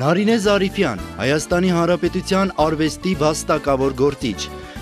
Նարինե Զարիֆյան, Հայաստանի Հանրապետության արվեստի վաստակավոր գործիչ,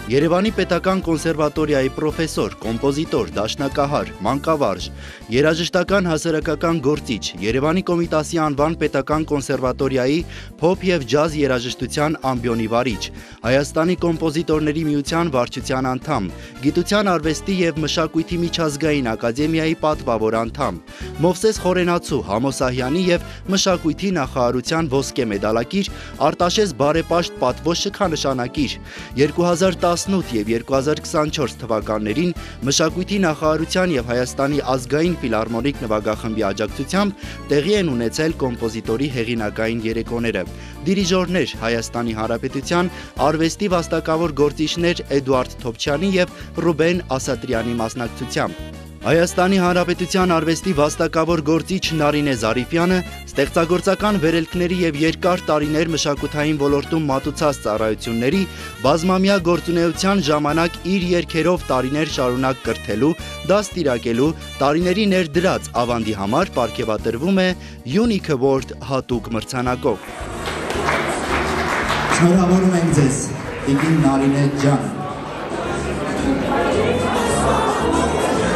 Երևանի պետական կոնսերվատորիայի պրոֆեսոր, կոմպոզիտոր, դաշնակահար, մանկավարժ, երաժշտական հասարակական գործիչ, Երևանի Կոմիտասի անվան պետական կոնսերվատորիայի փոփ և ջազ երաժշտության ամբիոնի վարիչ, Հայաստանի կոմպոզիտորների միության վարչության անդամ, Գիտության, արվեստի և մշակույթի միջազգային ակադեմիայի պատվավոր անդամ, Մովսես Խորենացու, Համո Սահյանի և մշակույթի նախարարության ոսկե մեդալակիր, Արտաշես բարեպաշտ պատվո շքանշանակիր, 2018 և 2024 թվականներին մշակույթի նախարարության և Հայաստանի ազգային ֆիլհարմոնիկ նվագախմբի աջակցությամբ տեղի են ունեցել կոմպոզիտորի հեղինակային երեկոները, դիրիժորներ Հայաստանի Հանրապետության արվեստի վաստակավոր գործիչներ Էդուարդ Թոփչյանի և Ռուբեն Ասատրյանի մասնակցությամբ։ Հայաստանի Հանրապետության արվեստի վաստակավոր գործիչ Նարինե Զարիֆյանը ստեղծագործական վերելքների և երկար տարիներ մշակութային ոլորտում մատուցած ծառայությունների բազմամյա գործունեության ժամանակ իր երգերով տարիներ շարունակ կրթելու, դաստիարակելու, տարիների ներդրած ավանդի համար պարգևատրվում է Unique Award հատուկ մրցանակով։ Շնորհավորում ենք ձեզ, Տիկին Նարինե ջան։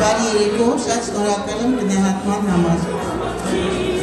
Բարի երեկո, շատ շնորհակալ եմ գնահատման համար։